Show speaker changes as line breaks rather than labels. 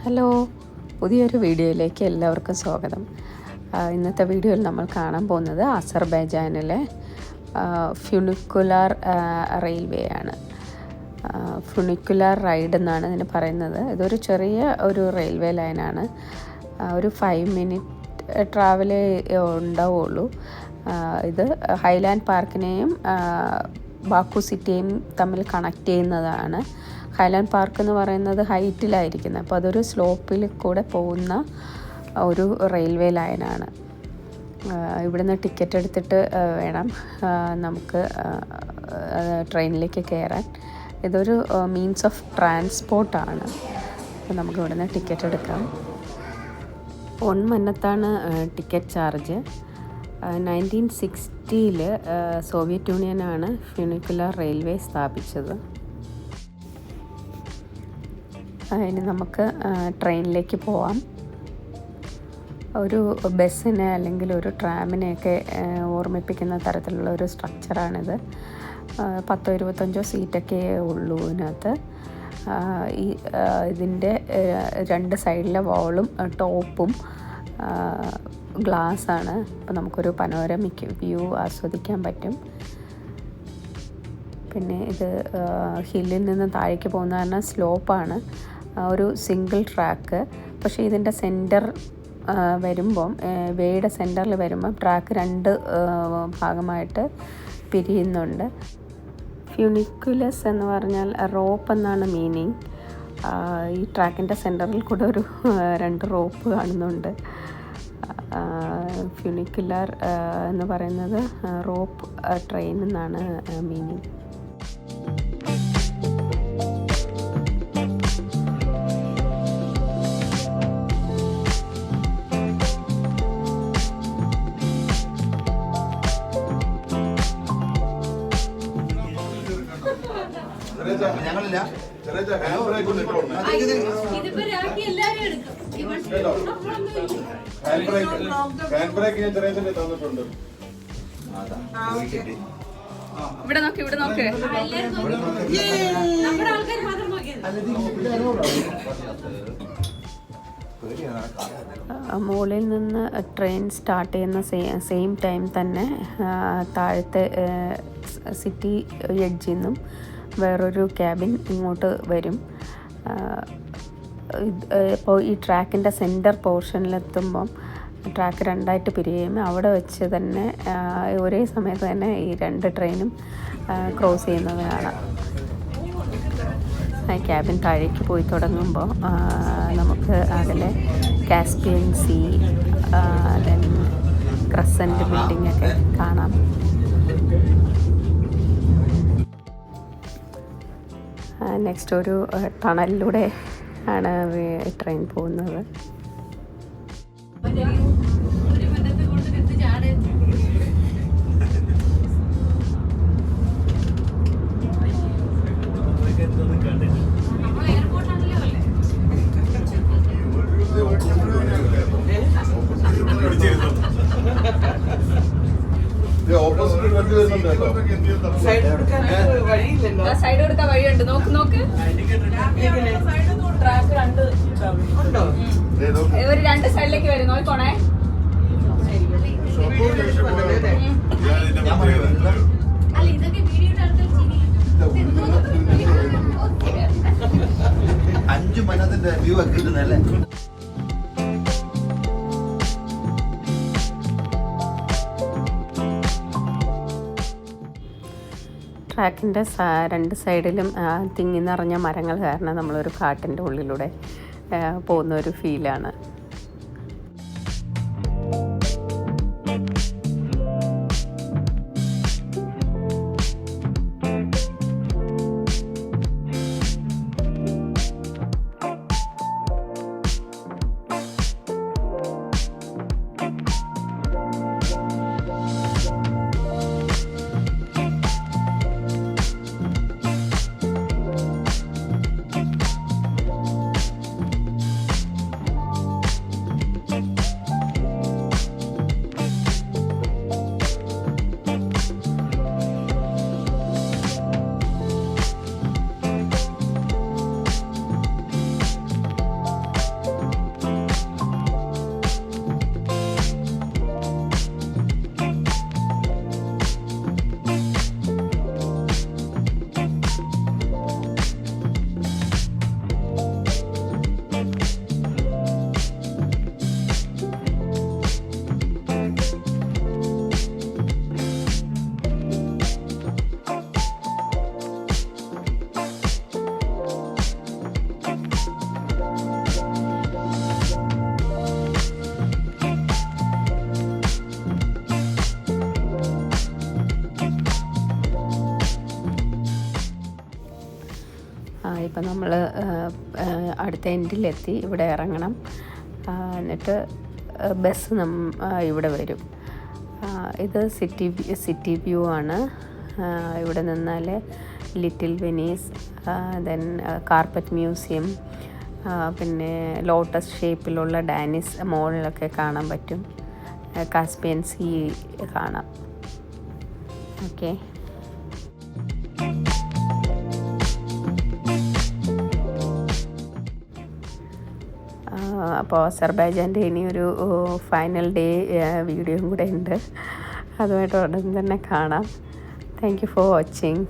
Hello, പുതിയൊരു വീഡിയോയിലേക്ക് എല്ലാവർക്കും സ്വാഗതം. ഇന്നത്തെ വീഡിയോയിൽ നമ്മൾ കാണാൻ പോകുന്നത് അസർബൈജാനിലെ ഫ്യൂണിക്കുലാർ റെയിൽവേ ആണ്. ഫ്യൂണിക്കുലാർ റൈഡ് എന്നാണ് ഇതിന് പറയുന്നത്. ഇതൊരു ചെറിയ ഒരു റെയിൽവേ ലൈനാണ്. ഒരു 5 മിനിറ്റ് ട്രാവലേ ഉണ്ടാവുള്ളൂ. ഇത് ഹൈലാൻഡ് പാർക്കിനെയും ബാക്കു സിറ്റിയെയും തമ്മിൽ കണക്ട് ചെയ്യുന്നതാണ്. ഹൈലാൻഡ് പാർക്ക് എന്ന് പറയുന്നത് ഹൈറ്റിലായിരിക്കുന്നത്, അപ്പോൾ അതൊരു സ്ലോപ്പിൽ കൂടെ പോകുന്ന ഒരു റെയിൽവേ ലൈനാണ്. ഇവിടുന്ന് ടിക്കറ്റ് എടുത്തിട്ട് വേണം നമുക്ക് ട്രെയിനിലേക്ക് കയറാൻ. ഇതൊരു മീൻസ് ഓഫ് ട്രാൻസ്പോർട്ടാണ്. അപ്പോൾ നമുക്ക് ഇവിടുന്ന് ടിക്കറ്റ് എടുക്കാം. 1 മന്നത്താണ് ടിക്കറ്റ് ചാർജ്. 1960 സോവിയറ്റ് യൂണിയനാണ് ഫ്യൂണിക്കുലാർ റെയിൽവേ സ്ഥാപിച്ചത്. ഇനി നമുക്ക് ട്രെയിനിലേക്ക് പോവാം. ഒരു ബസ്സിനെ അല്ലെങ്കിൽ ഒരു ട്രാമിനെയൊക്കെ ഓർമ്മിപ്പിക്കുന്ന തരത്തിലുള്ള ഒരു സ്ട്രക്ചറാണിത്. 10-25 സീറ്റൊക്കെ ഉള്ളൂ ഇതിനകത്ത്. ഇതിൻ്റെ 2 സൈഡിലെ വാളും ടോപ്പും ഗ്ലാസ്സാണ്. അപ്പോൾ നമുക്കൊരു പനോരമിക് വ്യൂ ആസ്വദിക്കാൻ പറ്റും. പിന്നെ ഇത് ഹില്ലിൽ നിന്ന് താഴേക്ക് പോകുന്ന കാരണം സ്ലോപ്പാണ്. ഒരു സിംഗിൾ ട്രാക്ക്. പക്ഷേ ഇതിൻ്റെ സെൻറ്റർ വരുമ്പം വേയുടെ സെൻറ്ററിൽ വരുമ്പം ട്രാക്ക് 2 ഭാഗമായിട്ട് പിരിയുന്നുണ്ട്. ഫ്യൂണിക്കുലസ് എന്ന് പറഞ്ഞാൽ റോപ്പ് എന്നാണ് മീനിങ്. ഈ ട്രാക്കിൻ്റെ സെൻറ്ററിൽ കൂടെ ഒരു 2 റോപ്പ് കാണുന്നുണ്ട്. ഫ്യൂണിക്കുലാർ എന്ന് പറയുന്നത് റോപ്പ് ട്രെയിൻ എന്നാണ് മീനിങ്.
ഞങ്ങളില്ല
ഇവിടെ നോക്ക്
മുകളിൽ നിന്ന് ട്രെയിൻ സ്റ്റാർട്ട് ചെയ്യുന്ന സെയിം ടൈം തന്നെ താഴത്തെ സിറ്റി എഡ്ജിൽ നിന്നും വേറൊരു ക്യാബിൻ ഇങ്ങോട്ട് വരും. ഇപ്പോൾ ഈ ട്രാക്കിൻ്റെ സെൻറ്റർ പോർഷനിലെത്തുമ്പം ട്രാക്ക് 2ആയിട്ട് പിരിയുകയും അവിടെ വെച്ച് തന്നെ ഒരേ സമയത്ത് തന്നെ ഈ 2 ട്രെയിനും ക്രോസ് ചെയ്യുന്നത് കാണാം. ക്യാബിൻ താഴേക്ക് പോയി തുടങ്ങുമ്പോൾ നമുക്ക് അതിലെ Caspian sea, then crescent building ഒക്കെ കാണാം. നെക്സ്റ്റ് ഒരു ടണലിലൂടെ ആണ് ട്രെയിൻ പോകുന്നത്.
സൈഡ് കൊടുക്കാൻ വഴിയുണ്ട്. നോക്ക് ട്രാക്ക് 2 സൈഡിലേക്ക് വരും. നോക്കണേ.
അഞ്ച് മന്നത്തിന്റെ വ്യൂ ഒക്കെ കിട്ടുന്നല്ലേ.
ട്രാക്കിൻ്റെ 2 സൈഡിലും തിങ്ങി നിറഞ്ഞ മരങ്ങൾ കാരണം നമ്മളൊരു കാട്ടിൻ്റെ ഉള്ളിലൂടെ പോകുന്ന ഒരു ഫീലാണ്. ഇപ്പം നമ്മൾ അടുത്ത എൻഡിലെത്തി. ഇവിടെ ഇറങ്ങണം. എന്നിട്ട് ബസ് ഇവിടെ വരും. ഇത് സിറ്റി വ്യൂ ആണ്. ഇവിടെ നിന്നാൽ little Venice, then carpet museum, പിന്നെ ലോട്ടസ് ഷേപ്പിലുള്ള ഡാനിസ് മോളിലൊക്കെ കാണാൻ പറ്റും. കാസ്പിയൻ സീ കാണാം. ഓക്കെ, അപ്പോൾ അസർബൈജാൻ്റെ ഇനിയൊരു ഫൈനൽ ഡേ വീഡിയോയും കൂടെ ഉണ്ട്. അതുമായിട്ട് ഉടൻ തന്നെ കാണാം. Thank you for watching.